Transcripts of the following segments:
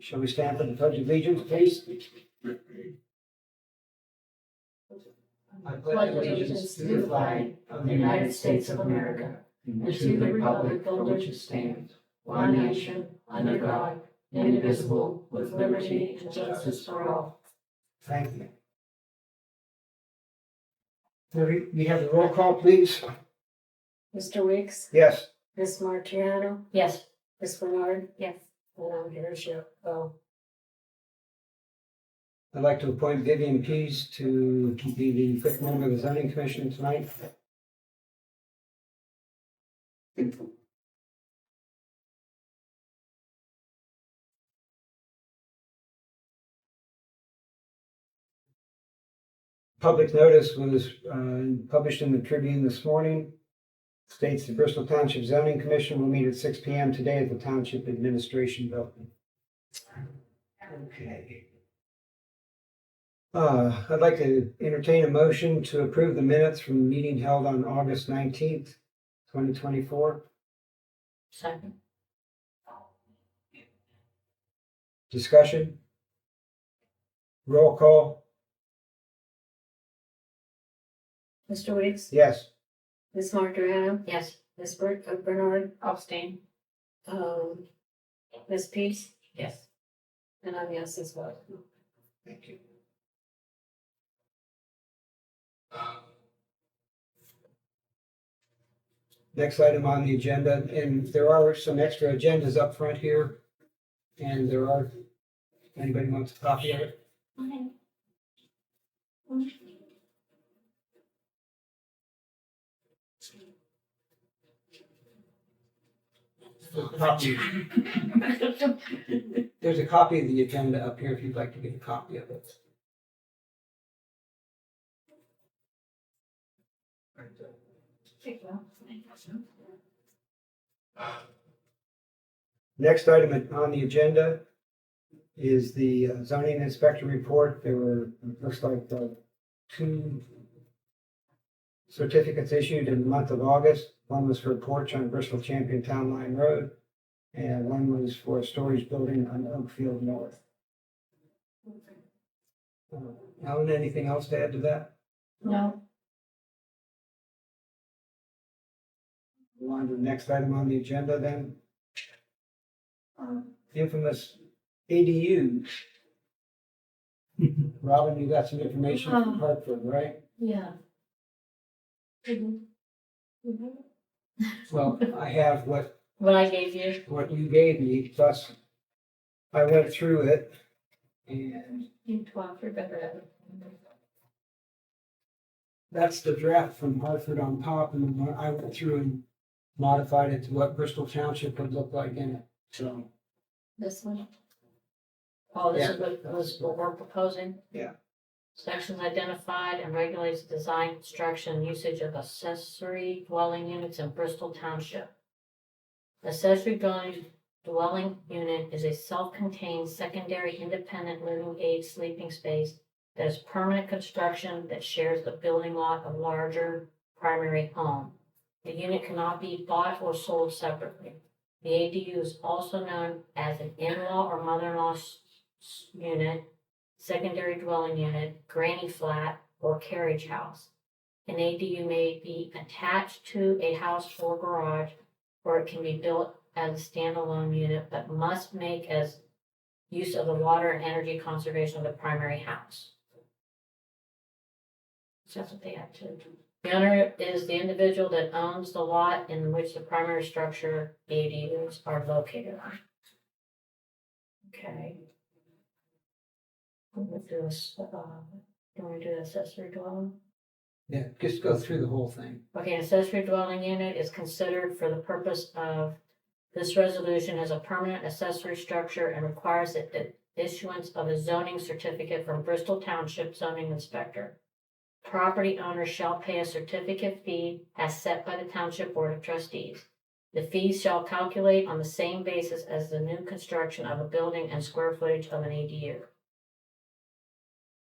Shall we stand for the pledge of allegiance, please? I pledge allegiance to the flag of the United States of America and to the republic for which it stands, one nation, under God, indivisible, with liberty and justice for all. Thank you. We have the roll call, please. Mr. Weeks, Yes. Ms. Marciano, Yes. Ms. Bernard, Yes. and I'm here, oh, I'd like to appoint Vivian Pease to be the fifth member of the zoning commission tonight. Public notice was published in the Tribune this morning. States the Bristol Township Zoning Commission will meet at 6 p.m. today at the Township Administration Building. Okay. I'd like to entertain a motion to approve the minutes from the meeting held on August 19th, 2024. Second. Discussion? Roll call? Mr. Weeks, Yes. Ms. Marciano, Yes. Ms. Bernard, Abstain. Ms. Peace, Yes. and I'm yes as well. Thank you. Next item on the agenda, and there are some extra agendas up front here. And there are, anybody wants a copy of it? There's a copy of the agenda up here if you'd like to get a copy of it. Next item on the agenda is the zoning inspector report. There were, it looks like, 2 certificates issued in the month of August. One was for a porch on Bristol Champion Town Line Road, and one was for a storage building on Oakfield North. Alan, anything else to add to that? No. Go on to the next item on the agenda then. Infamous ADUs. Robin, you got some information from Hartford, right? Yeah. Well, I have what What I gave you. you gave me, plus I went through it, and You talk for better. that's the draft from Hartford on top, and I went through and modified it to what Bristol Township would look like in it, so. This one? Oh, this is what we're proposing? Yeah. Sections identified and regulates the design, construction, and usage of accessory dwelling units in Bristol Township. Accessory dwelling unit is a self-contained secondary independent living aid sleeping space that is permanent construction that shares the building lot of larger primary home. The unit cannot be bought or sold separately. The ADU is also known as an in-law or mother-in-law unit, secondary dwelling unit, granny flat, or carriage house. An ADU may be attached to a house or garage, or it can be built as a standalone unit, but must make as use of the water and energy conservation of the primary house. So that's what they have to do. The owner is the individual that owns the lot in which the primary structure ADUs are located on. Okay. We'll do this, do you want to do the accessory dwelling? Yeah, just go through the whole thing. Okay, an accessory dwelling unit is considered for the purpose of this resolution as a permanent accessory structure and requires the issuance of a zoning certificate from Bristol Township zoning inspector. Property owners shall pay a certificate fee as set by the Township Board of Trustees. The fees shall calculate on the same basis as the new construction of a building and square footage of an ADU.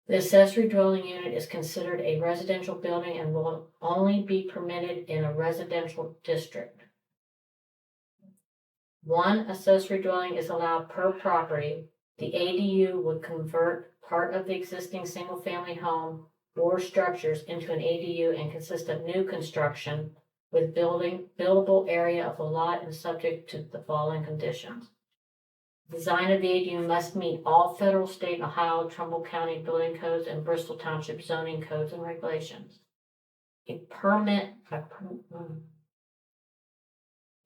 The accessory dwelling unit is considered a residential building and will only be permitted in a residential district. One accessory dwelling is allowed per property, The ADU would convert part of the existing single-family home or structures into an ADU and consist of new construction with buildable area of the lot and subject to the following conditions. Design of the ADU must meet all federal, state, and Ohio, Trumbull County building codes and Bristol Township zoning codes and regulations. A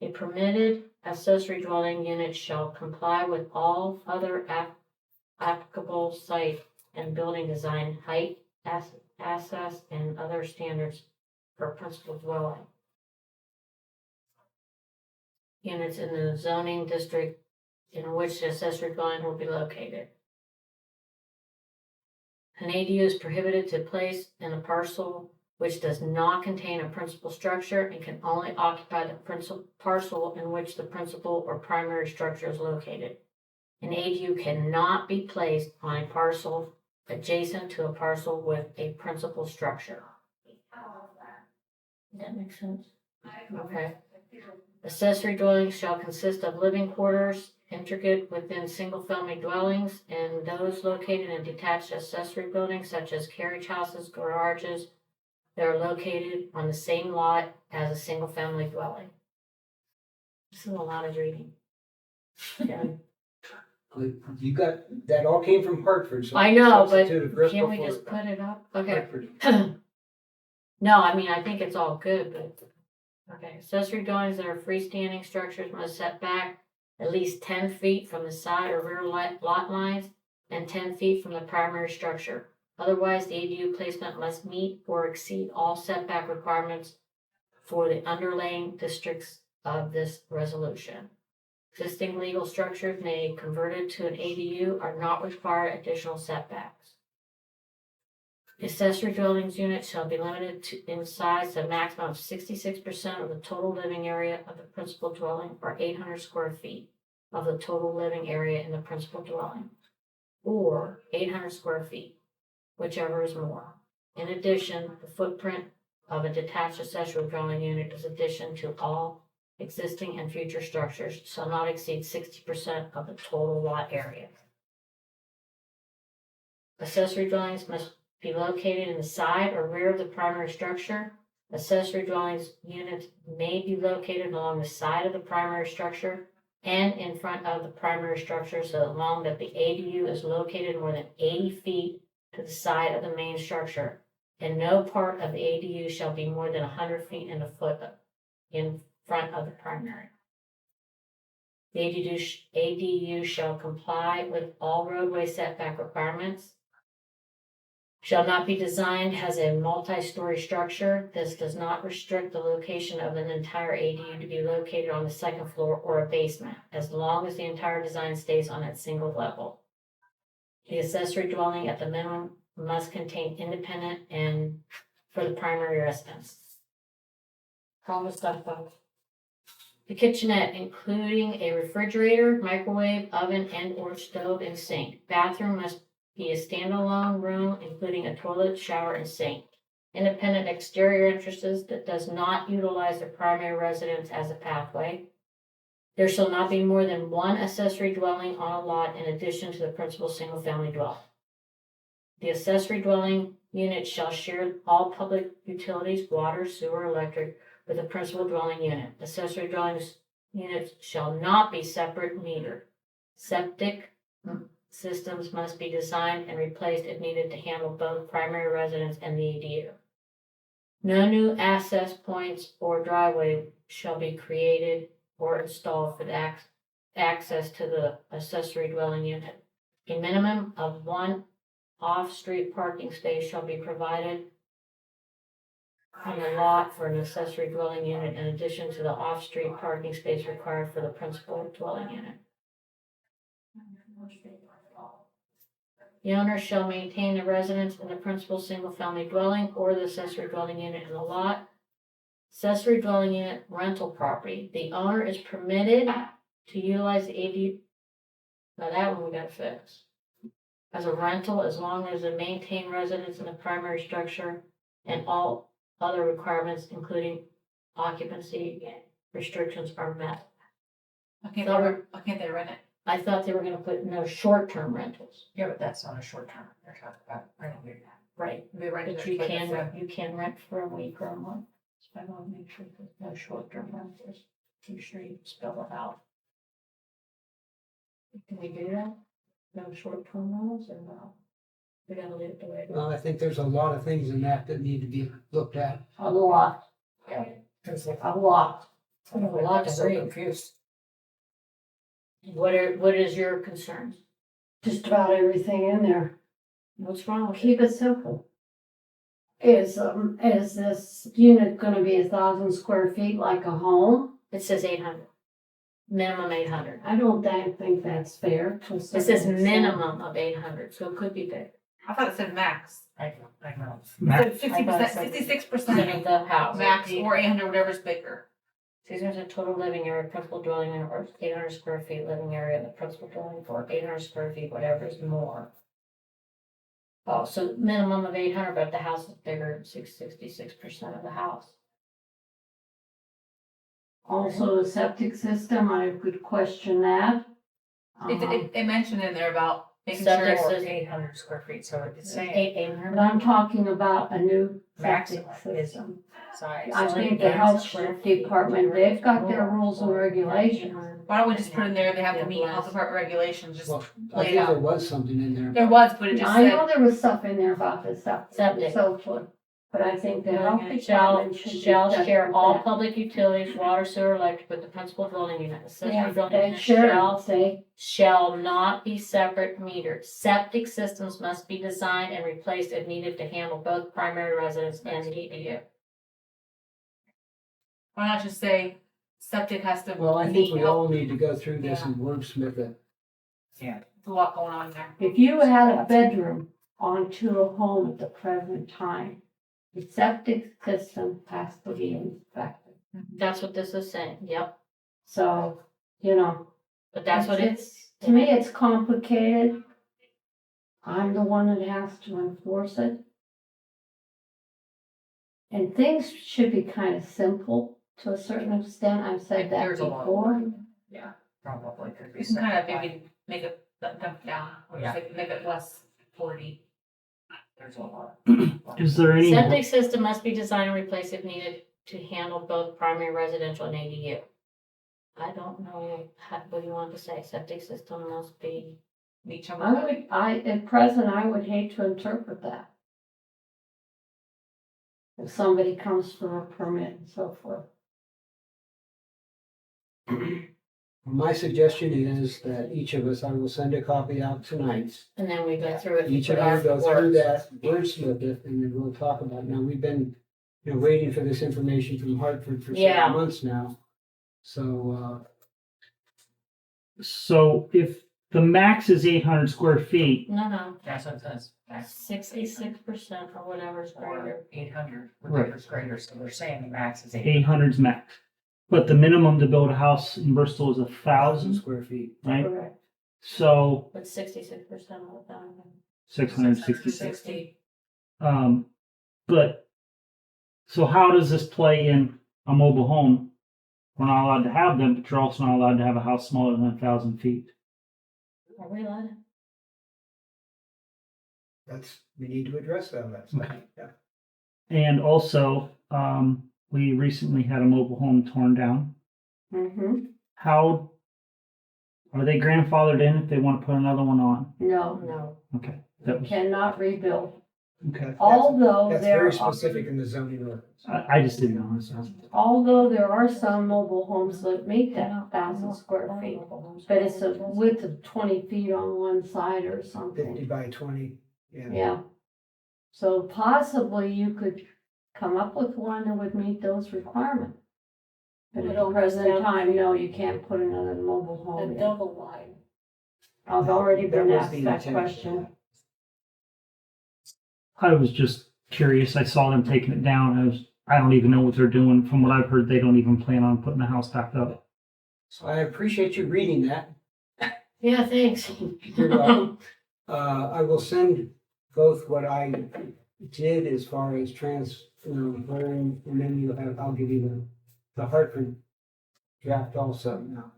permitted accessory dwelling unit shall comply with all other applicable site and building design, height, access, and other standards for principal dwelling units in the zoning district in which the accessory dwelling will be located. An ADU is prohibited to place in a parcel which does not contain a principal structure and can only occupy the principal parcel in which the principal or primary structure is located. An ADU cannot be placed on a parcel adjacent to a parcel with a principal structure. Does that make sense? Okay. Accessory dwellings shall consist of living quarters intricate within single-family dwellings and those located in detached accessory buildings such as carriage houses, garages that are located on the same lot as a single-family dwelling. This is a lot of reading. Yeah. You got, that all came from Hartford, so. I know, but substituted Bristol can't we for just put it up? Okay. Hartford. No, I mean, I think it's all good, but, okay. Accessory dwellings that are freestanding structures must set back at least 10 feet from the side or rear lot lines and 10 feet from the primary structure. Otherwise, the ADU placement must meet or exceed all setback requirements for the underlying districts of this resolution. Existing legal structures made converted to an ADU are not required additional setbacks. Accessory dwellings units shall be limited to in size to a maximum of 66% of the total living area of the principal dwelling or 800 square feet of the total living area in the principal dwelling, or 800 square feet, whichever is more. In addition, the footprint of a detached accessory dwelling unit is addition to all existing and future structures shall not exceed 60% of the total lot area. Accessory dwellings must be located in the side or rear of the primary structure. Accessory dwellings units may be located along the side of the primary structure and in front of the primary structure so long that the ADU is located more than 80 feet to the side of the main structure, and no part of the ADU shall be more than 100 feet in front of the primary. The ADU shall comply with all roadway setback requirements. Shall not be designed as a multi-story structure. This does not restrict the location of an entire ADU to be located on the second floor or a basement, as long as the entire design stays on its single level. The accessory dwelling at the minimum must contain independent and for the primary residence. Promise stuff, folks. The kitchenette, including a refrigerator, microwave, oven, and/or stove and sink. Bathroom must be a standalone room, including a toilet, shower, and sink. Independent exterior entrances that does not utilize the primary residence as a pathway. There shall not be more than one accessory dwelling on a lot in addition to the principal single-family dwelling. The accessory dwelling unit shall share all public utilities, water, sewer, electric, with the principal dwelling unit. Accessory dwellings units shall not be separate metered. Septic systems must be designed and replaced if needed to handle both primary residence and the ADU. No new access points or driveway shall be created or installed for the access to the accessory dwelling unit. A minimum of one off-street parking space shall be provided on the lot for an accessory dwelling unit in addition to the off-street parking space required for the principal dwelling unit. The owner shall maintain the residence in the principal single-family dwelling or the accessory dwelling unit in the lot. Accessory dwelling unit rental property. The owner is permitted to utilize the ADU. Now that one we gotta fix. As a rental, as long as it maintain residence in the primary structure and all other requirements, including occupancy restrictions, are met. Okay, So they rent it. I thought they were gonna put no short-term rentals. Yeah, but that's not a short term, they're talking about renting. Right. They rented But it you for the can, friend. you can rent for a week or a month. So I wanna make sure there's no short-term rentals. Be sure you spell it out. Can we do that? No short-term rentals or no? We gotta leave it the way it is. Well, I think there's a lot of things in that that need to be looked at. A lot, Yeah. It's like, a lot. I have a lot I'm to so read. confused. What is your concern? Just about everything in there. What's wrong with it? Keep it simple. Is this unit gonna be 1,000 square feet like a home? It says 800. Minimum 800. I don't think that's fair. to a It certain says extent. minimum of 800, so it could be big. I thought it said max. I know. It said I thought it 50%, said- 66% Of the house. max or 800, whatever's bigger. Says there's a total living area, principal dwelling unit, or 800 square feet living area, the principal dwelling for 800 square feet, whatever is more. Oh, so minimum of 800, but if the house is bigger, 66% of the house. Also, the septic system, I would question that. It mentioned in there about making Septic sure system. it's 800 square feet, so it's saying 800. But I'm talking about a new septic maximum is system. size. I think the health department, they've got their rules and regulations. why don't we just put in there, they have to meet health department regulations, just, Well, I lay it think out. there was something in there. there was, but it just I know said, there was stuff in there about the septic and Septic. so forth, but I think the health Shall department should. shall be share all that. public utilities, water, sewer, electric, with the principal dwelling unit. Accessory dwelling They unit sure shall say, shall not be separate metered. Septic systems must be designed and replaced if needed to handle both primary residence and EDU. why not just say septic has to Well, I think meet we health, all need to go through this and wordsmith it. there's a lot going on there. if you had a bedroom onto a home at the present time, the septic system has to be inspected. That's what this is saying, yep. So, you know, But that's what it's, to me, it's complicated. I'm the one that has to enforce it. And things should be kind of simple to a certain extent. I've said that There's a lot. before. Probably could be. You can kind of simplified. maybe make it, dump down, or Yeah. just like make it less 40. There's a lot. Is there any, septic system must be designed and replaced if needed to handle both primary residential and ADU. I don't know, what do you want to say? Septic system must be, Meet some. At present, I would hate to interpret that. If somebody comes for a permit and so forth. My suggestion is that each of us, I will send a copy out tonight. and then we go through it. Each of you go through that, wordsmith it, and then we'll talk about it. Now, we've been, waiting for this information from Hartford for Yeah. several months now. So, so if the max is 800 square feet, No, That's what it says. Max 66% or whatever is greater. or 800, Right. whichever's greater, so they're saying the max is 800. 800's max. But the minimum to build a house in Bristol is 1,000 1,000, square feet. right? Correct. So But 66% of them. 666. 60. But, so how does this play in a mobile home? We're not allowed to have them, but you're also not allowed to have a house smaller than 1,000 feet. Are we allowed? We need to address that. Okay. Yeah. And also, we recently had a mobile home torn down. Mm-hmm. How are they grandfathered in if they want to put another one on? No, No. Okay, that was cannot rebuild. okay. Although That's there very are, specific in the zoning ordinance. I just didn't know. So. although there are some mobile homes that meet that 1,000 square feet. But it's a width of 20 feet on one side or 50 something. by 20, yeah. Yeah. So possibly you could come up with one that would meet those requirements. But at the present time, no, you can't put another mobile home in. double wide. I've already been That was asked the that intent. question. I was just curious. I saw them taking it down. I don't even know what they're doing. From what I've heard, they don't even plan on putting the house back up. So I appreciate you reading that. Yeah, thanks. You're welcome. I will send both what I did as far as transferring, and then I'll give you the Hartford draft also now.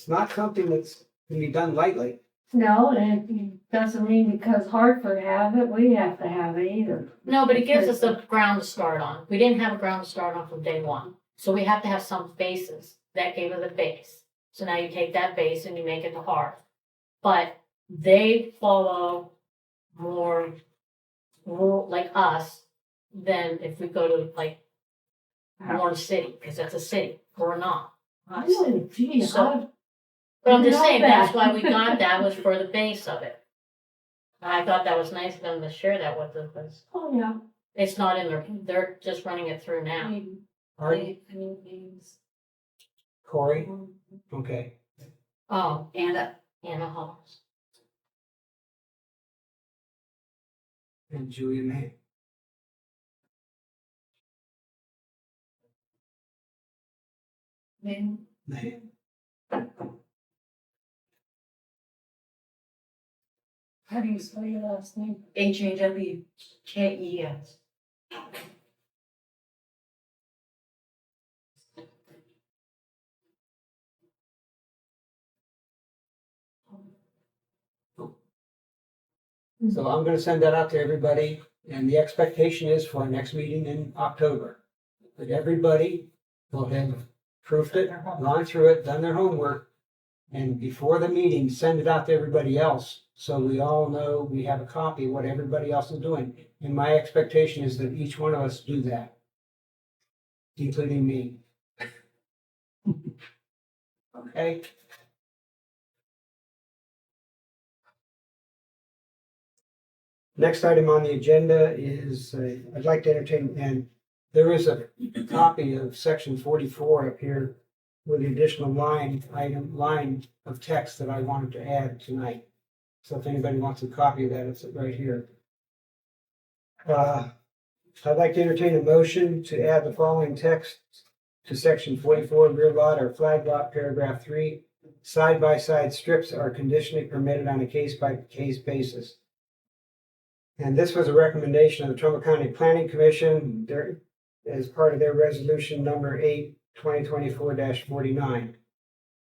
it's not something that's can be done lightly. No, and it doesn't mean because Hartford have it, we have to have it either. No, but it gives us a ground to start on. We didn't have a ground to start on from day one. So we have to have some bases. That gave us a base. So now you take that base and you make it the hearth. But they follow more rule like us than if we go to like Warren City, because that's a city. We're not. Oh, gee, So- But I'm just Not saying, that's bad. why we got that was for the base of it. I thought that was nice of them to share that with us, but oh, yeah. it's not in their, they're just running it through now. Pardon, Corey? Okay. Oh, Anna. Anna Halls. And Julia May. May. How do you spell your last name? HAWKES. So I'm gonna send that out to everybody, and the expectation is for our next meeting in October. That everybody will have proofed it, gone through it, done their homework, and before the meeting, send it out to everybody else, so we all know we have a copy of what everybody else is doing. And my expectation is that each one of us do that, including me. Okay? Next item on the agenda is, I'd like to entertain, and there is a copy of section 44 up here with the additional line of text that I wanted to add tonight. So if anybody wants a copy of that, it's right here. I'd like to entertain a motion to add the following text to section 44, rear lot or flag lot, paragraph 3. Side-by-side strips are conditionally permitted on a case-by-case basis. And this was a recommendation of the Trumbull County Planning Commission as part of their resolution number 8, 2024-49.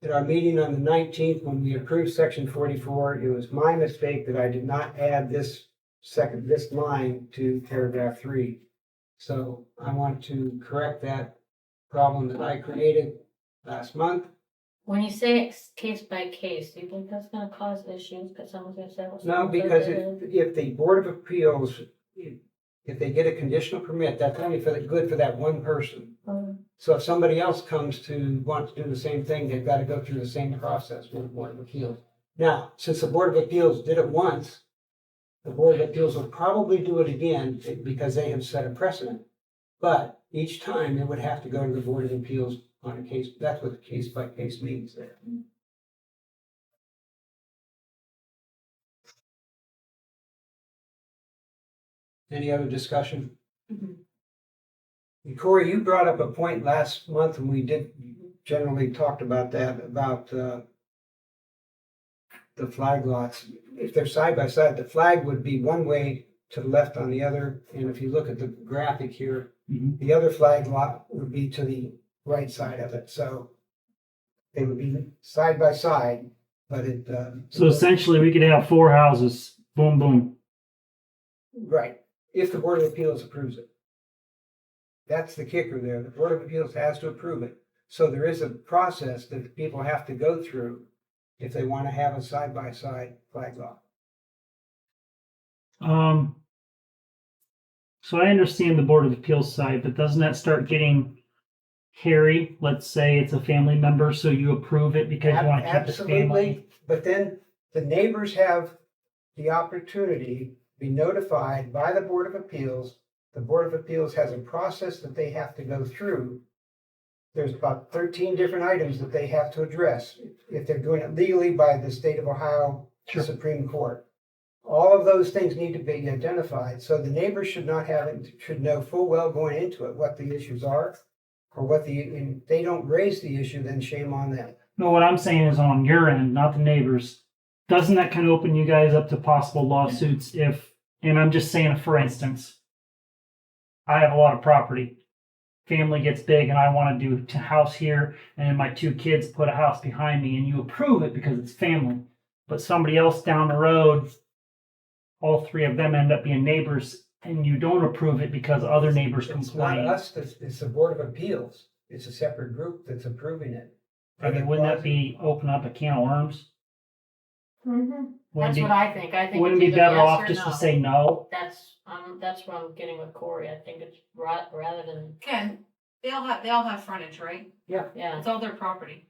At our meeting on the 19th, when we approved section 44, it was my mistake that I did not add this line to paragraph 3. So I want to correct that problem that I created last month. When you say it's case by case, do you think that's gonna cause issues? Cause someone's gonna say, well. No, because if the Board of Appeals, if they get a conditional permit, that's only good for that one person. So if somebody else comes to want to do the same thing, they've got to go through the same process with the Board of Appeals. Now, since the Board of Appeals did it once, the Board of Appeals will probably do it again because they have set a precedent. But each time it would have to go to the Board of Appeals on a case, that's what the case by case means there. Any other discussion? And Corey, you brought up a point last month, and we did generally talked about that, about the flag lots. If they're side by side, the flag would be one way to the left on the other. And if you look at the graphic here, the other flag lot would be to the right side of it. So they would be side by side, but it. So essentially, we could have 4 houses, boom, boom. Right, if the Board of Appeals approves it. That's the kicker there. The Board of Appeals has to approve it. So there is a process that people have to go through if they want to have a side-by-side flag lot. So I understand the Board of Appeals side, but doesn't that start getting hairy? Let's say it's a family member, so you approve it because you want to keep the family. Absolutely, but then the neighbors have the opportunity to be notified by the Board of Appeals. The Board of Appeals has a process that they have to go through. There's about 13 different items that they have to address if they're doing it legally by the state of Ohio Supreme Court. All of those things need to be identified, so the neighbors should know full well going into it what the issues are, or if they don't raise the issue, then shame on them. No, what I'm saying is on your end, not the neighbors. Doesn't that kind of open you guys up to possible lawsuits if, and I'm just saying, for instance, I have a lot of property. family gets big and I want to do a house here and then my two kids put a house behind me and you approve it because it's family. But somebody else down the road, all three of them end up being neighbors and you don't approve it because other neighbors It's not complain. us, it's the Board of Appeals. It's a separate group that's approving it. I mean, wouldn't that be open up a can of worms? Mm-hmm. Wouldn't That's it what I think. I be, think wouldn't it's it be either better yes off or just to no. say no? That's what I'm getting with Corey. I think it's rather than, Ken, they all have frontage, right? yeah, It's all their property.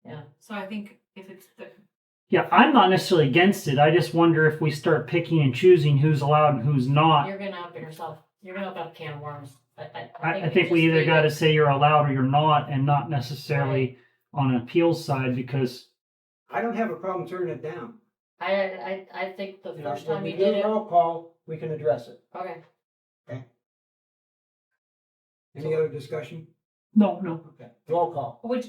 Yeah. So I think if it's the, Yeah, I'm not necessarily against it. I just wonder if we start picking and choosing who's allowed and who's not. you're gonna open up a can of worms. I think we just either leave got to it. say you're allowed or you're not, and not necessarily on an appeals side because I don't have a problem turning it down. I think the You know, first when time we you do did the it, roll call, we can address it. okay. Any other discussion? no. Okay, roll call. which,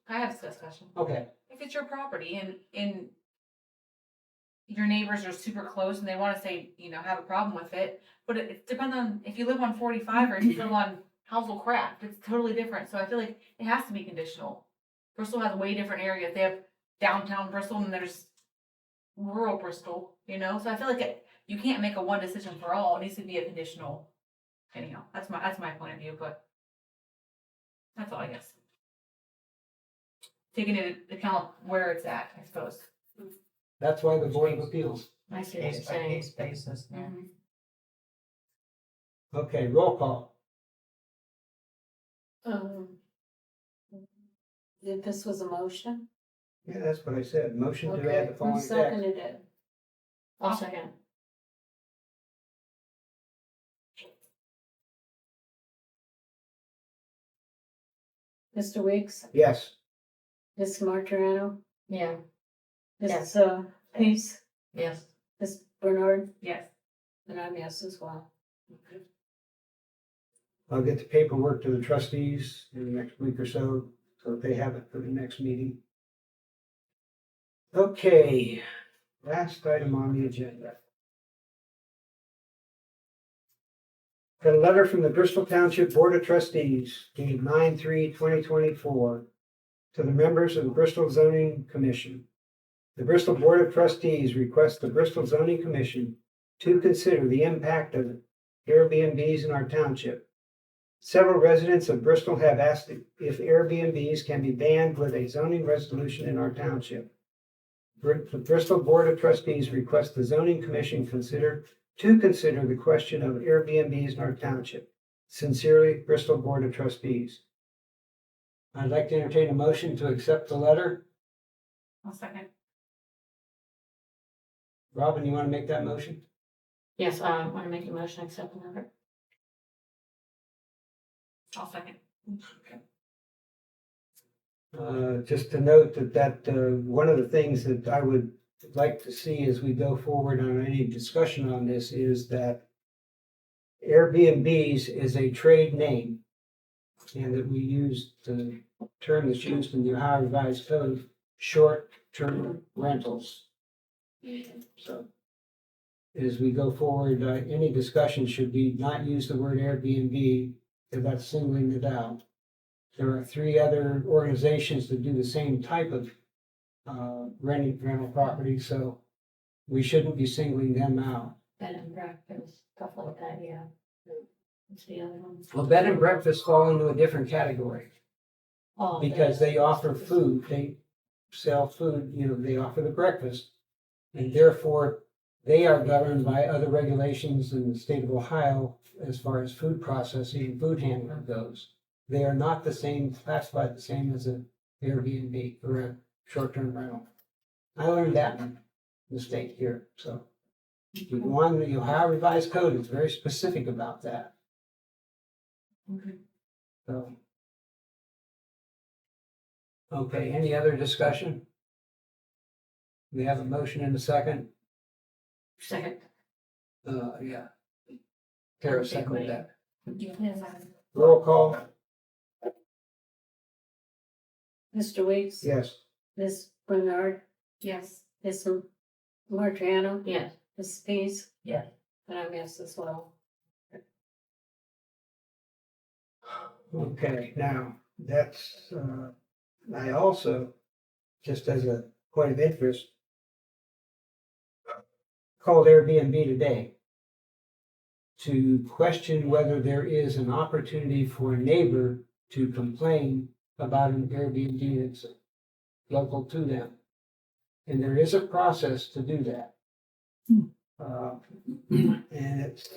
I have a discussion. Okay, If it's your property and your neighbors are super close and they wanna say, have a problem with it, but it depends on if you live on 45 or if you live on Housel Craft, it's totally different, so I feel like it has to be conditional. Bristol has way different areas, they have downtown Bristol and there's rural Bristol, so I feel like you can't make a one decision for all, it needs to be a conditional. Anyhow, that's my point of view, but that's all, I guess. Taking into account where it's at, I suppose. that's why the Board of Appeals. I see what you're Case by saying. case basis. Yeah. Okay, roll call. If this was a motion, Yeah, that's what I said. Motion to okay, add the who following text. seconded it? I'll second. Mr. Weeks, Yes, Ms. Martirano, Yeah, Ms. Peace, yes. Ms. Bernard, Yes. and I'm yes as well. I'll get the paperwork to the trustees in the next week or so that they have it for the next meeting. Okay, last item on the agenda. Got a letter from the Bristol Township Board of Trustees dated 9/3/2024 to the members of the Bristol Zoning Commission. The Bristol Board of Trustees requests the Bristol Zoning Commission to consider the impact of Airbnbs in our township. Several residents of Bristol have asked if Airbnbs can be banned with a zoning resolution in our township. The Bristol Board of Trustees requests the Zoning Commission consider the question of Airbnbs in our township. Sincerely, Bristol Board of Trustees. I'd like to entertain a motion to accept the letter. I'll second. Robin, you want to make that motion? Yes, I want to make a motion accepting of it. I'll second. Just to note that one of the things that I would like to see as we go forward on any discussion on this is that Airbnbs is a trade name, and that we use the term that's used in the Ohio Revised Code, short-term rentals. So as we go forward, any discussion should be not use the word Airbnb, because that's singling it out. There are 3 other organizations that do the same type of rental property, so we shouldn't be singling them out. Bed and breakfast, stuff like that, yeah. What's the other one? Well, bed and breakfast fall into a different category Oh, because they offer food, they sell food, they offer the breakfast. And therefore, they are governed by other regulations in the state of Ohio as far as food processing and food handling goes. They are not classified the same as an Airbnb or a short-term rental. I learned that in the state here, so. If you go on the Ohio Revised Code, it's very specific about that, Okay. so. Okay, any other discussion? We have a motion and a second. Second. Yeah. Tara seconded that. Yes. Roll call, Mr. Weeks, yes. Ms. Bernard, Yes. Ms. Martirano, Yes. Ms. Peace, Yes. and I'm yes as well. Okay, now, that's, I also, just as a point of interest, called Airbnb today to question whether there is an opportunity for a neighbor to complain about an Airbnb that's local to them. And there is a process to do that. And it's,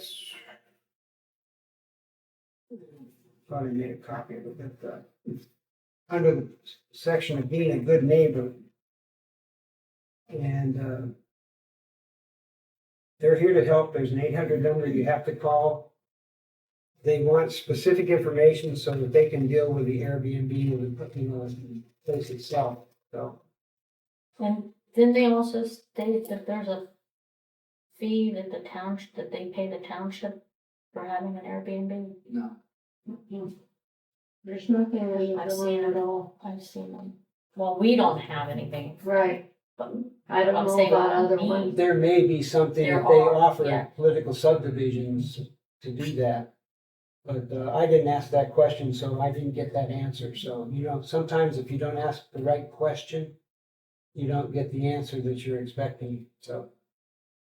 probably made a copy of it, but it's under the section of being a good neighbor. And they're here to help. There's an 800 number you have to call. They want specific information so that they can deal with the Airbnb and the place itself. So And didn't they also state that there's a fee that that they pay the township for having an Airbnb? no, There's nothing in I've the seen at it. all. I've seen them. Well, we don't have anything, Right. but I don't I'm know saying about other me. ones. there may be something There that they are, offer yeah. political subdivisions to do that. But I didn't ask that question, so I didn't get that answer. So, sometimes if you don't ask the right question, you don't get the answer that you're expecting. So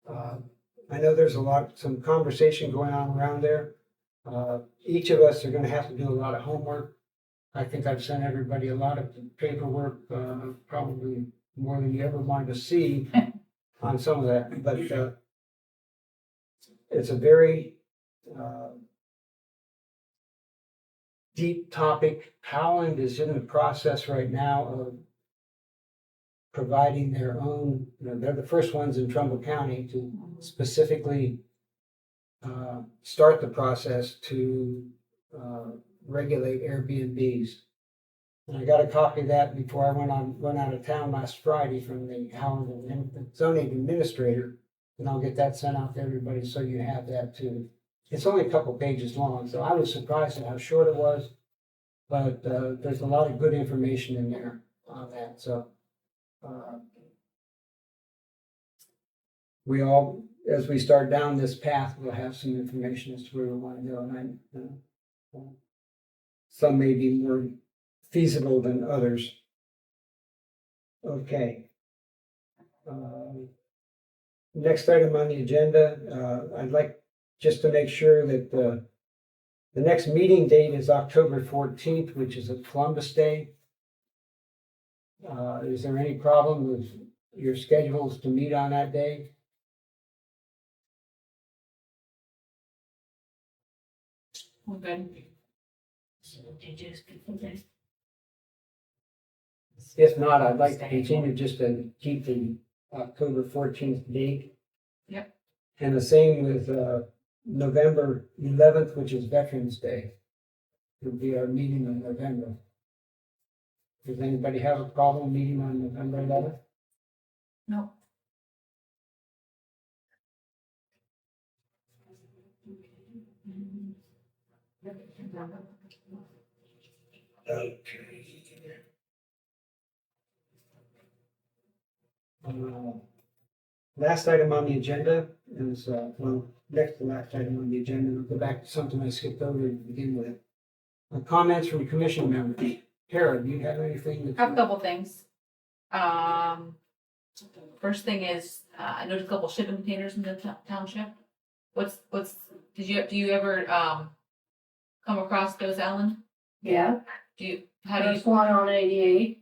I know there's some conversation going on around there. Each of us are gonna have to do a lot of homework. I think I've sent everybody a lot of paperwork, probably more than you ever wanted to see on some of that, but it's a very deep topic. Howland is in the process right now of providing their own, they're the first ones in Trumbull County to specifically start the process to regulate Airbnbs. And I got a copy of that before I went out of town last Friday from the Howland zoning administrator, and I'll get that sent out to everybody so you have that too. It's only a couple pages long, so I was surprised at how short it was, but there's a lot of good information in there on that. So we all, as we start down this path, we'll have some information as to where we want to go. And some may be more feasible than others. Okay. Next item on the agenda, I'd like just to make sure that the next meeting date is October 14th, which is a Columbus Day. Is there any problem with your schedules to meet on that day? We're good. So did you speak from there? If not, I'd like to continue just to keep the October 14th date. Yep. And the same with November 11th, which is Veterans Day. Would be our meeting in November. Does anybody have a problem meeting on November 11th? No. Okay. Last item on the agenda is, next to last item on the agenda, we'll go back to something I skipped over to begin with. Comments from commission members. Tara, do you have anything that? I have a couple things. First thing is, I noticed a couple shipping containers in the township. Do you ever, come across those, Ellen? Yeah, How do you, there's one on 88.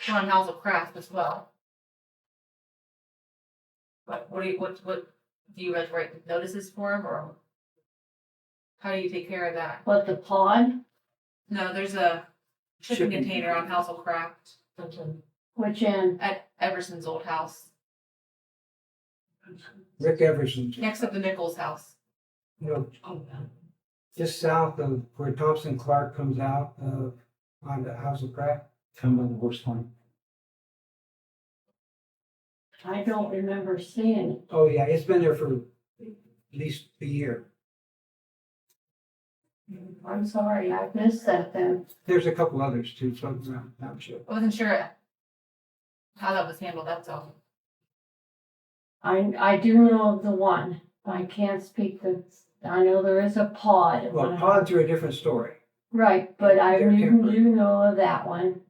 one on House of Craft as well? What do you guys write notices for them, or how do you take care of that? But the pod, No, there's a shipping Shipping. container on House of Craft which end? at Everson's old house, Rick Everson, next to the Nichols house. Just south of where Thompson Clark comes out on the House of Craft. Come by the horse farm. I don't remember seeing it. Oh, yeah, it's been there for at least a year. I'm sorry, I missed that then. There's a couple others too, floating around the township. I wasn't sure how that was handled, that's all. I do know of the one. I can't speak to, I know there is a pod. Well, pods are a different story. Right, but I They're do temporary. know of that one.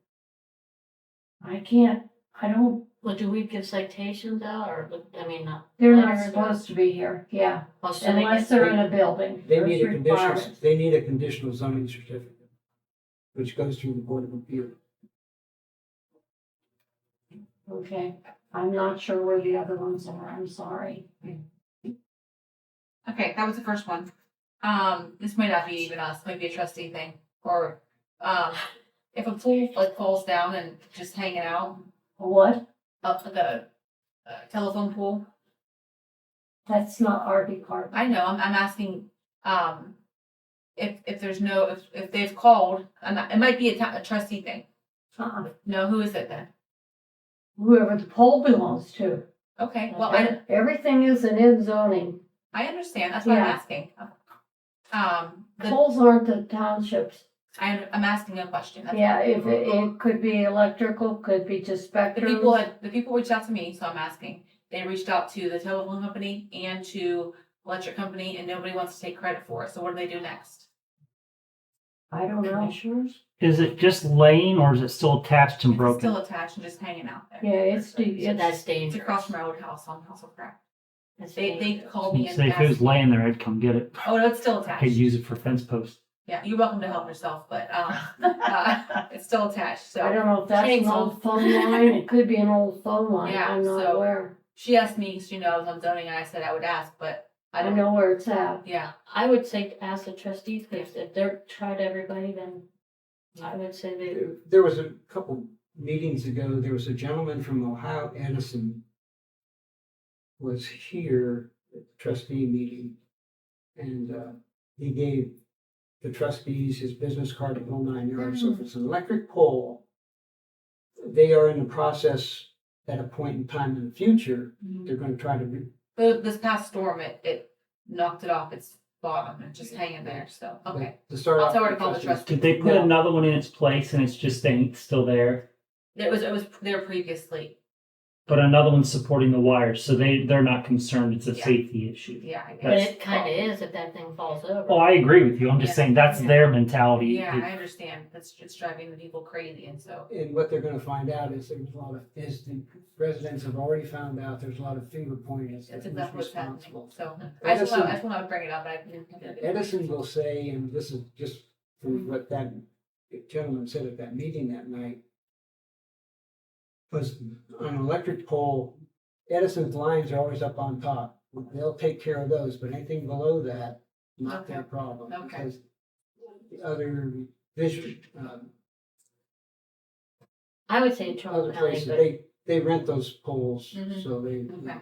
I don't, Well, do we give citations out or, I mean, not? they're not letters or- supposed to be here, yeah, Oh, so they unless get- they're in a building. They There's need a conditional, requirements. they need a conditional zoning certificate, which goes through the Board of Appeal. Okay, I'm not sure where the other ones are, I'm sorry. Okay, that was the first one. This might not be even us, might be a trustee thing, or, if a pool like falls down and just hanging out, What? up to the telephone pole. That's not our department. I know, I'm asking, if there's no, if they've called, it might be a trustee thing. Uh-uh. No, who is it then? Whoever the pole belongs to. Okay, well, Everything is in zoning. I understand, that's what I'm Yeah. asking. The, Poles aren't the townships. I'm asking a question. That's Yeah, if it could be electrical, could be just The spectrums. people reached out to me, so I'm asking. They reached out to the telephone company and to electric company, and nobody wants to take credit for it. So what do they do next? I don't know. Commissioners? Is it just laying or is it still attached and It's broken? still attached and just hanging out there. Yeah, it's, So that's It's dangerous. across from my old house on House of Craft. That's They dangerous. called me and Say if it was asked. laying there, I'd come get it. Oh no, it's still I attached. could use it for fence posts. Yeah, you're welcome to help yourself, but it's still attached. I So don't know if that's an Chainsaw. old phone line. It could be an old phone line. Yeah, I'm not so- aware. she asked me, she knows I'm zoning, and I said I would ask, but I I don't know where it's at. Yeah, I would say ask the trustees, because if they're tried everybody, then I would say they, There was a couple meetings ago, there was a gentleman from Ohio Edison was here at the trustee meeting. And he gave the trustees his business card at 09 yards. So if it's an electric pole, they are in the process at a point in time in the future, they're gonna try to this past storm, it knocked it off its bottom and just hanging there. So okay. to start I'll off. tell her to the call the trustees- Did they put No. another one in its place and it's just staying still there? It was there previously. But another one's supporting the wires, so they're not concerned. It's a Yeah. safety issue. Yeah, I but guess. it kinda is if that thing falls over. Oh, I agree with you. I'm just Yeah. saying that's Yeah. their mentality. Yeah, I understand. That's just driving the people crazy, and so And what they're gonna find out is there's a lot of, is the residents have already found out there's a lot of finger pointing as to that's who's exactly what's happening. responsible. So I just Edison- want to bring it up. I didn't. Edison will say, and this is just from what that gentleman said at that meeting that night, was on an electric pole, Edison's lines are always up on top. They'll take care of those, but anything below that, not their Okay. problem. Okay. Because the other visual, I would say Trumbull other County, places, but they rent those poles, Mhm. so they, Okay.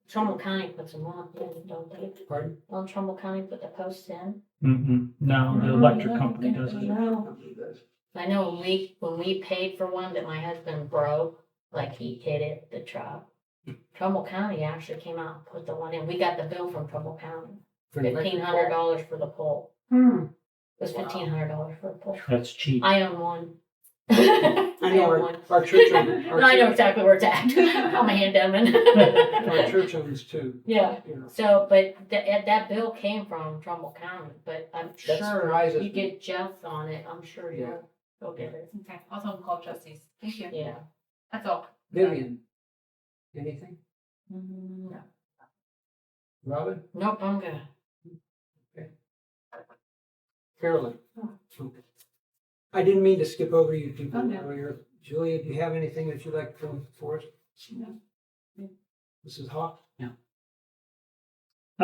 Trumbull County puts them on, don't they? pardon? Don't Trumbull County put the posts in? No, the No, electric no, company no, does it. no. Company does. I know when we paid for one that my husband broke, like he hit it, the truck. Trumbull County actually came out and put the one in. We got the bill from Trumbull County, For an electric $1,500 for the pole. Hmm, It was $1,500 for the pole. That's cheap. I own one. I I know own one. our church, No, I know exactly where it's at. I'm a hand demon. our church owns two, Yeah, you know. so, but that bill came from Trumbull County, but I'm That sure surprises you me. get Jeff on it, I'm sure Yeah. you'll get it. Okay. I'll tell them to call trustees. Thank you. Yeah. That's all. Vivian, anything? No. Robin? Nope, I'm good. Carolyn? Okay. I didn't mean to skip over you people Oh, no. earlier. Julia, do you have anything that you'd like to come forward? No. Mrs. Hawk? I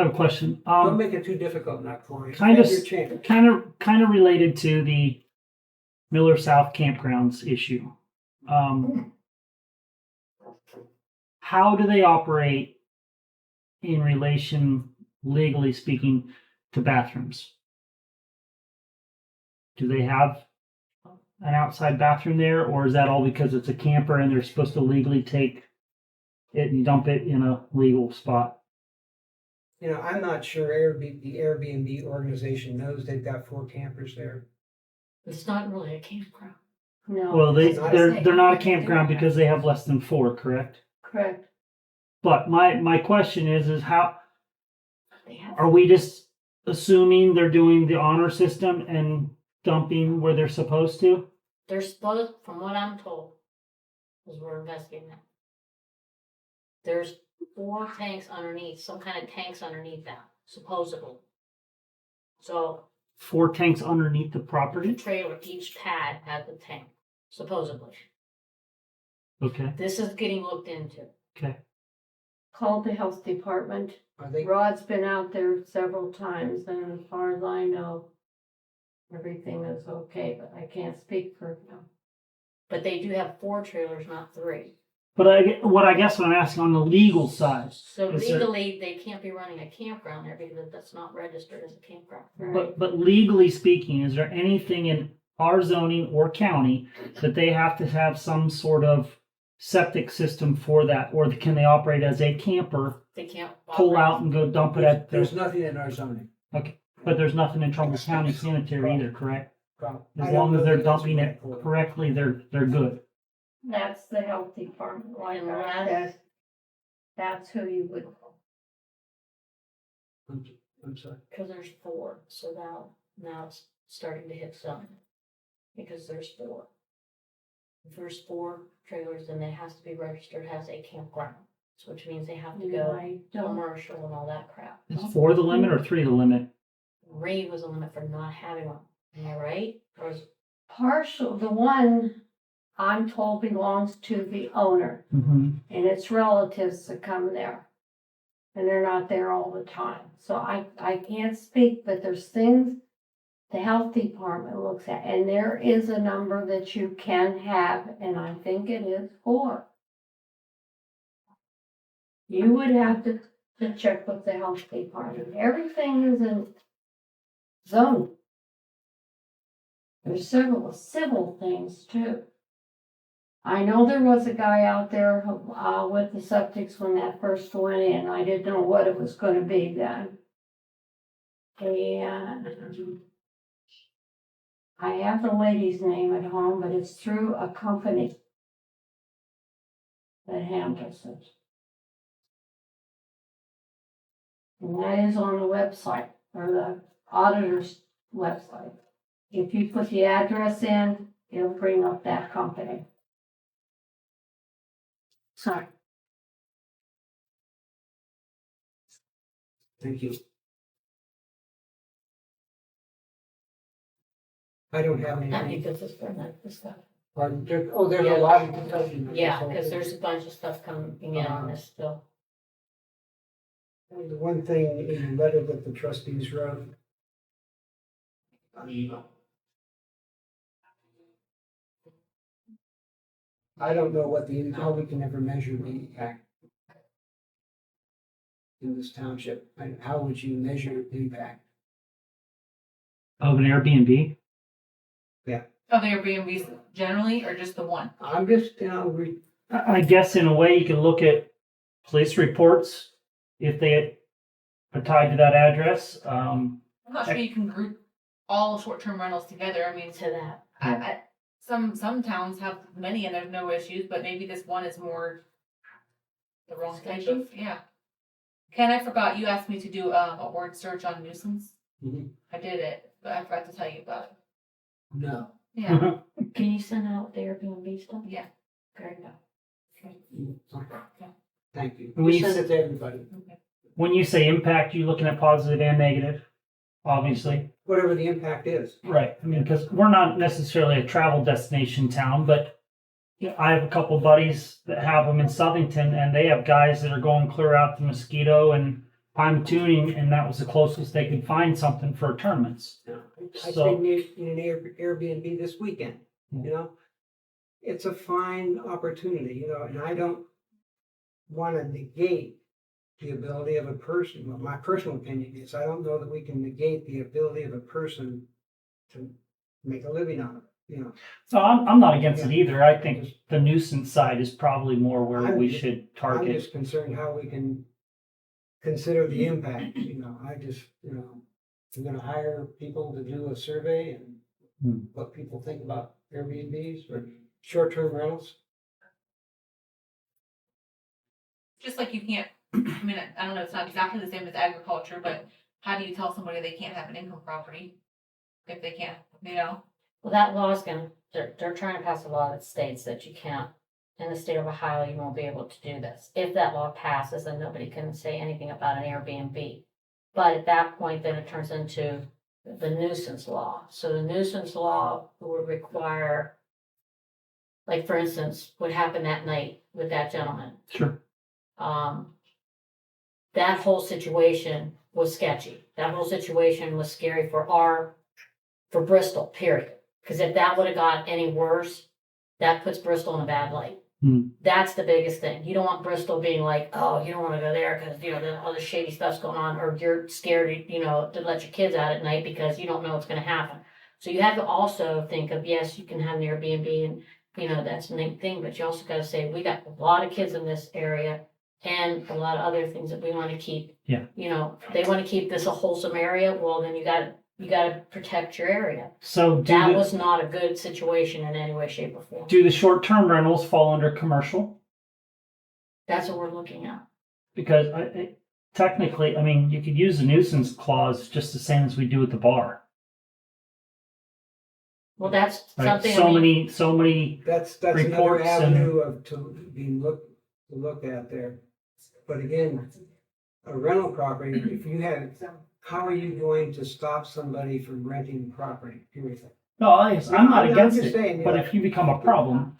have a question. Don't make it too difficult, not Corey. kind of Have your chance. kind of related to the Miller South campgrounds issue. How do they operate in relation, legally speaking, to bathrooms? Do they have an outside bathroom there, or is that all because it's a camper and they're supposed to legally take it and dump it in a legal spot? You know, I'm not sure the Airbnb organization knows they've got 4 campers there. It's not really a campground. no, Well, It's not a they're not a thing. campground because they have less than 4, correct? correct. But my question is how They have. are we just assuming they're doing the honor system and dumping where they're supposed to? They're supposed, from what I'm told, because we're investigating that. There's 4 tanks underneath, some kind of tanks underneath that, supposedly. So 4 tanks underneath the the property? trailer, each pad has a tank, supposedly. Okay, This is getting looked into. okay. Called the health department. Are they, Rod's been out there several times, and as far as I know, everything is okay, but I can't speak for them. But they do have 4 trailers, not 3. But what I'm asking on the legal side, So Is there- legally, they can't be running a campground there because that's not registered as a campground. but legally speaking, is there anything in our zoning or county that they have to have some sort of septic system for that, or can they operate as a camper, They can't. pull operate- out and go dump it at there's the, nothing in our zoning. but there's nothing in Trumbull County Sanitary either, correct? Well, As I don't long as know they're the answer dumping to it that. correctly, they're good. That's the health department, like And I said. That's who you would. I'm sorry. Because there's 4, so now it's starting to hit 7. Because there's 4. If there's 4 trailers, then it has to be registered as a campground, so which means they have to go I don't, commercial and all that crap. Is 4 the limit or 3 the limit? Ray was a limit for not having one, am I right? Or is, partial, the one I'm told belongs to the owner, Mm-hmm. and it's relatives that come there. And they're not there all the time, so I can't speak, but there's things the health department looks at, and there is a number that you can have, and I think it is 4. You would have to check with the health department, everything is in zone. There's several civil things too. I know there was a guy out there with the septics when that first went in. I didn't know what it was gonna be then. And I have the lady's name at home, but it's through a company that handles it. And that is on the website, or the auditor's website. If you put the address in, it'll bring up that company. Sorry. Thank you. I don't have not anything. because it's for that, this stuff. Pardon? There's Yeah. a lot of discussion. Yeah, because there's a bunch of stuff coming in on this still. The one thing in the letter that the trustees wrote. I don't know how we can ever measure the impact in this township. How would you measure impact? Of an Airbnb? Oh, the Airbnbs generally, or just the one? I'm just, I guess in a way you can look at police reports if they are tied to that address. I'm not sure you can group all short-term rentals together. I mean, To that. some towns have many and there's no issues, but maybe this one is more the wrong type of, yeah. Ken, I forgot, you asked me to do a word search on nuisance. Mhm. I did it, but I forgot to tell you about it. no. Yeah, Can you send out the Airbnb stuff? yeah. Very good. Okay. Thank you. We- Just send it to everybody. When you say impact, you're looking at positive and negative, obviously. Whatever the impact is. Right. I mean, because we're not necessarily a travel destination town, but you know, I have a couple buddies that have them in Southington, and they have guys that are going clear out to Mosquito and Pontoon, and that was the closest they could find something for tournaments. I So- stayed in an Airbnb this weekend, you know? It's a fine opportunity, and I don't want to negate the ability of a person. Well, my personal opinion is, I don't know that we can negate the ability of a person to make a living on it, So I'm not against it either. I think the nuisance side is probably more where I'm we just- should I'm target. just concerned how we can consider the impact, I just, we're gonna hire people to do a survey and what people think about Airbnbs or short-term rentals. Just like you can't, I mean, I don't know, it's not exactly the same as agriculture, but how do you tell somebody they can't have an income property? if they can, you know? Well, that law is gonna, they're trying to pass a law that states that you can't, in the state of Ohio, you won't be able to do this. If that law passes, then nobody can say anything about an Airbnb. But at that point, then it turns into the nuisance law. So the nuisance law would require, like, for instance, what happened that night with that gentleman. Sure. That whole situation was sketchy. That whole situation was scary for Bristol, period. Because if that would have got any worse, that puts Bristol in a bad light. Hmm. That's the biggest thing. You don't want Bristol being like, oh, you don't want to go there because, all the shady stuff's going on, or you're scared, to let your kids out at night because you don't know what's going to happen. So you have to also think of, yes, you can have an Airbnb and, that's the main thing, but you also got to say, we got a lot of kids in this area and a lot of other things that we want to keep. Yeah. They want to keep this a wholesome area. Well, then you got to protect your area. So That was not a good situation in any way, shape, or form. do the short-term rentals fall under commercial? That's what we're looking at. Because technically, you could use the nuisance clause just the same as we do at the bar. Well, that's Right? something. So many. That's another Reports and- avenue to look at there. But again, a rental property, if you have, how are you going to stop somebody from renting property, period? No, I'm not against just it. saying, But if you become a problem,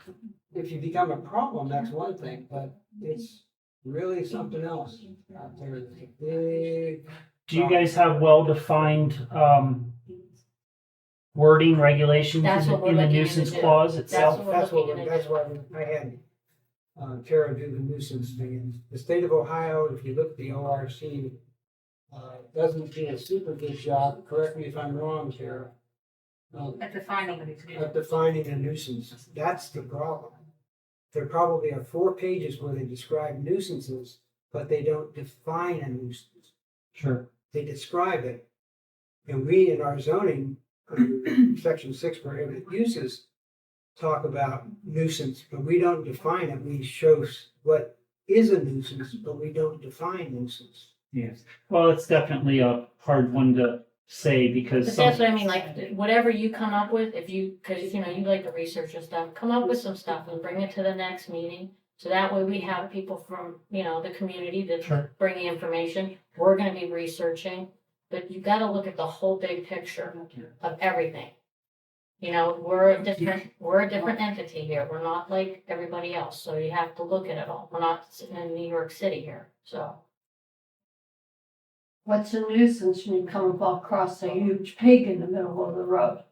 if you become a problem, that's one thing, but it's really something else out there. It's a big. do you guys have well-defined wording regulations That's what we're in the looking nuisance into. clause That's itself? what we're That's what, looking into. that's why I had Tara do the nuisance thing. And the state of Ohio, if you look at the ORC, doesn't do a super good job, correct me if I'm wrong, Tara, At defining the of defining a nuisance. That's the problem. There probably are 4 pages where they describe nuisances, but they don't define a nuisance. Sure. They describe it. And we in our zoning, section 6 prohibited uses, talk about nuisance, but we don't define it. We show what is a nuisance, but we don't define nuisance. Yes. Well, it's definitely a hard one to say because But that's what I mean, like, whatever you come up with, because, you like to research and stuff, come up with some stuff and bring it to the next meeting. So that way we have people from, the community that Sure. bring the information. We're gonna be researching, but you gotta look at the whole big picture of everything. We're a different entity here. We're not like everybody else, so you have to look at it all. We're not sitting in New York City here, so. What's a nuisance when you come across a huge pig in the middle of the road?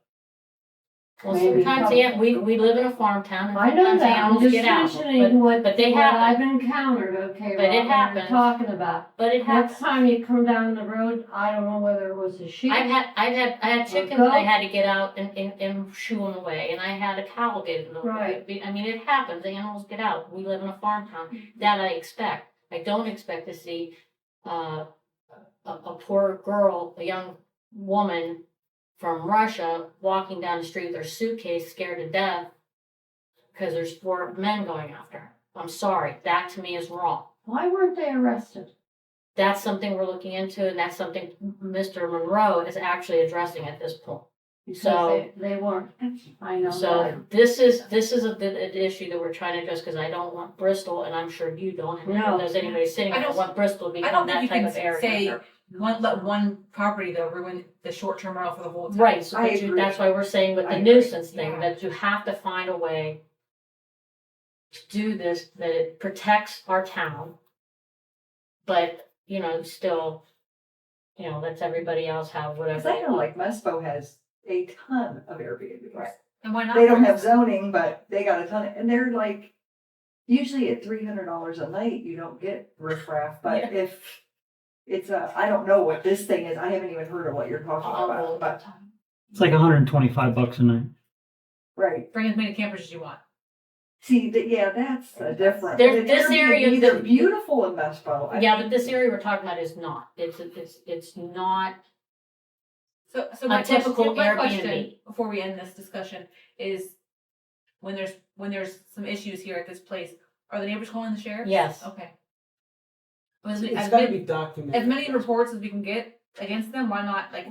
Well, Maybe sometimes, we live in a farm town and I know sometimes that, I'm animals just get out. mentioning what they happen. I've encountered, okay, But it Rob, what you're happens. talking about. But it Next happens. time you come down the road, I don't know whether it was a sheep. I had chickens and I had to get out and shoo them away, and I had a cow get in the way. Right. It happens, the animals get out, we live in a farm town, that I expect. I don't expect to see, a poor girl, a young woman from Russia walking down the street with her suitcase scared to death because there's 4 men going after her. I'm sorry, that to me is wrong. Why weren't they arrested? That's something we're looking into, and that's something Mr. Monroe is actually addressing at this point. Because So- they weren't, I know So that. this is an issue that we're trying to address, because I don't want Bristol, and I'm sure you don't, and No. neither does anybody sitting I here, don't- want Bristol to I become don't that think you type of can area. say let one property though ruin the short-term rental for the whole town. Right, so I but agree. that's why we're saying with I the agree. nuisance thing, Yeah. that you have to find a way to do this, that it protects our town, but, still, lets everybody else have whatever. Cause I they know want. like Mespo has a ton of Airbnbs. Right. And why not? They don't have zoning, but they got a ton, and they're like, usually at $300 a night, you don't get riffraff, but Yeah. if it's I don't know what this thing is, I haven't even heard of what you're talking I'll about, go but, It's like $125 a night. right. Bring as many campers as you want. See, yeah, that's a different. There's this Airbnb, area they're that- beautiful in Mespo. Yeah, but this area we're talking about is not, it's not So a my typical question Airbnb. before we end this discussion is when there's some issues here at this place, are the neighbors calling the sheriff? Yes. Okay. It's gotta be documented. As many reports as we can get against them, why not, like,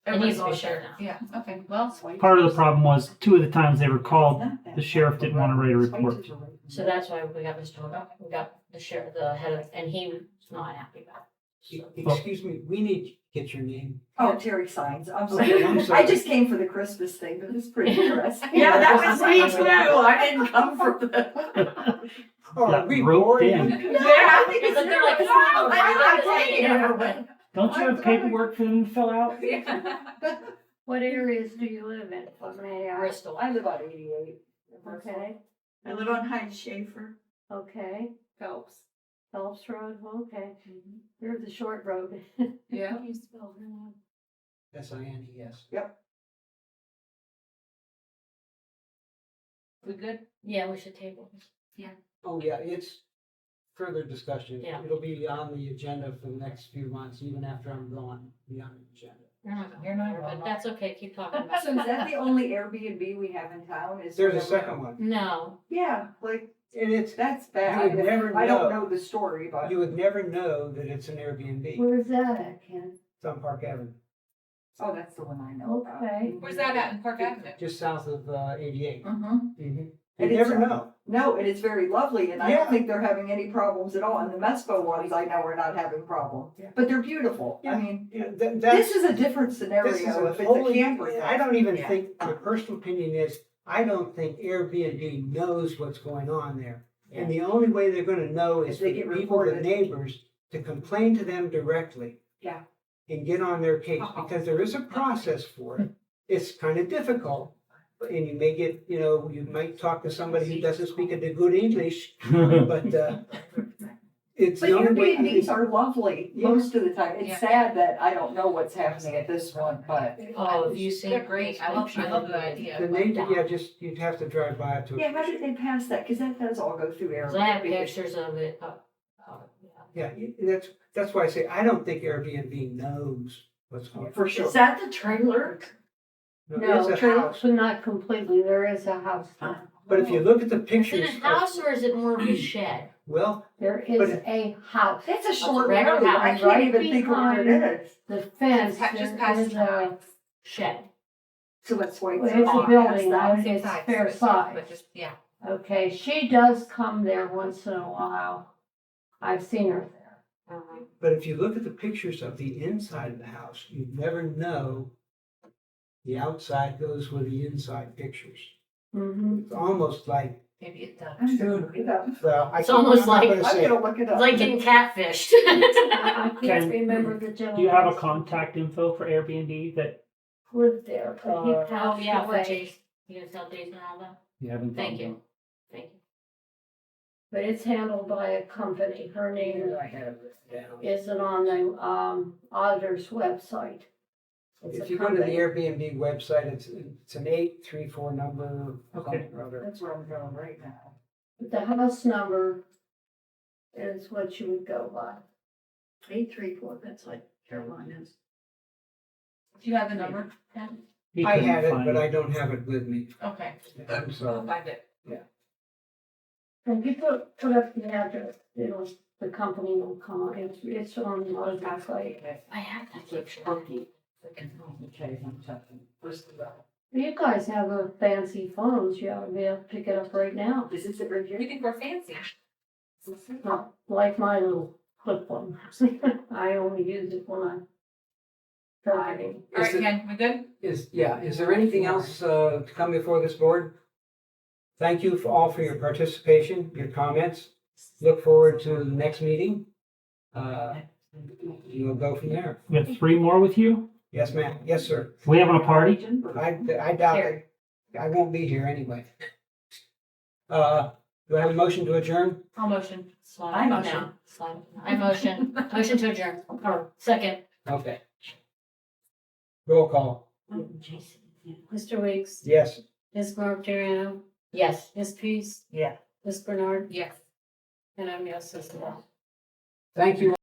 Everybody's needs to be all shared shared. now. Yeah, okay, well, Part of the problem was 2 of the times they were called, the sheriff didn't want to write a report. So that's why we got Mr. McGuff, we got the sheriff, the head of, and he was not happy about it. So- Excuse me, we need to get your name. Oh, Terry Signs, I'm Okay, I'm sorry. sorry. I just came for the Christmas thing, but it's pretty interesting. Yeah, that was me too. I didn't come for the. Oh, Got we roped bored in. you? Yeah, I think But it's they're like, I never win. Don't you have paperwork for them to fill out? What areas do you live in? What may I ask? Bristol. I live on 88. Okay, I live on Hyde Schaefer. okay. Phelps. Phelps Road, okay. You're the short road. Yeah. You spell her name? SINES. We good? Yeah, we should table this. Oh, yeah, it's further discussion. Yeah. It'll be on the agenda for the next few months, even after I'm gone, be on the agenda. You're not You're not going, going. but that's okay, keep talking about So it. is that the only Airbnb we have in town? Is There's a whatever- second one, No, Yeah, like, and it's, that's you bad. would never I don't know, know the story, but. you would never know that it's an Airbnb. Where's that at, Ken? It's on Park Avenue, Oh, that's the one I know about. Okay. Where's that at in Park Avenue? just south of 88. Mm-hmm. You And it's, never know. No, and it's very lovely, and I Yeah. don't think they're having any problems at all. And the Mesco ones, I know are not having problems. Yeah. But they're beautiful. Yeah. I mean, You know, this that's, is a different this is scenario a if it's a wholly, camper. I don't even Yeah. think, my personal opinion is, I don't think Airbnb knows what's going on there. And the only way they're gonna know is If for they the get people, the reported. neighbors, to complain to them directly. Yeah. And get on their case, Uh-huh. because there is a process for it. It's kind of difficult, and you may get, you might talk to somebody who doesn't speak a good English, but, it's But the only way. Airbnbs are lovely Yeah. most of the time. It's Yeah. sad that I don't know what's happening at this one, but. oh, if you see. They're great. I love the idea. The name, yeah, just, you'd have to drive by it to. Yeah, how did they pass that? Cause that does all go through So I have Airbnb. pictures of it, yeah. Yeah, that's why I say, I don't think Airbnb knows what's going on. For sure. Is that the trailer? It's No, a trailer, house. but not completely. There is a house there. But if you look at the Is pictures. it a house or is it more of a shed? Well, There But is a house. It's a short regular road. house, I can't right even think of where it behind- is. The fence, Just there past is the a, house. Shed. So that's why. Well, it's a building, Now. now it's fair size. But just, yeah. Okay, she does come there once in a while. I've seen her there. Uh-huh. but if you look at the pictures of the inside of the house, you'd never know the outside goes with the inside pictures. Mm-hmm. It's almost like, Maybe it does. I'm gonna look it up. well, It's almost I'm not like- gonna I'm say it. gonna look it up. It's like getting catfished. I can't Ken, remember the gentleman. Do you have a contact info for Airbnb that Lived there, but he Uh, Oh, passed yeah, for away. Jason. You gonna tell Jason all that? you haven't? Thank thought you. about? Thank you. But it's handled by a company. Her name I have it down. isn't on the, auditor's website. It's If a you go to the company. Airbnb website, it's an 834 number. Okay. something or other. That's where I'm going right now. But the house number is what you would go by. 834, that's like Carolina's. Do you have the number? He I couldn't had it, find but I don't have it with me. Okay, I'm I'll sorry. find it. If you put up the address, the company will come on. It's on the website. I have that picture. Okay, I'm checking. First of all. You guys have a fancy phones. You ought to be able to pick it up right now. Is this it right You here? think we're fancy? Not like my little flip one. I only use it when I'm driving. All right, Is it- Ken, we good? Is there anything else to come before this board? Thank you all for your participation, your comments. Look forward to the next meeting. We'll go from there. We have 3 more with you? Yes, ma'am. Yes, sir. We having a party? I doubt it. I won't be here anyway. Do I have a motion to adjourn? I'll motion. Slide I it motion. down. Slide it down. I motion. Motion to adjourn. Or second. Okay. Roll call. Jason. Mr. Weeks, Yes. Ms. Martiriano, Yes. Ms. Peace, Yeah. Ms. Bernard, Yes. and I'm yes as well. Thank you.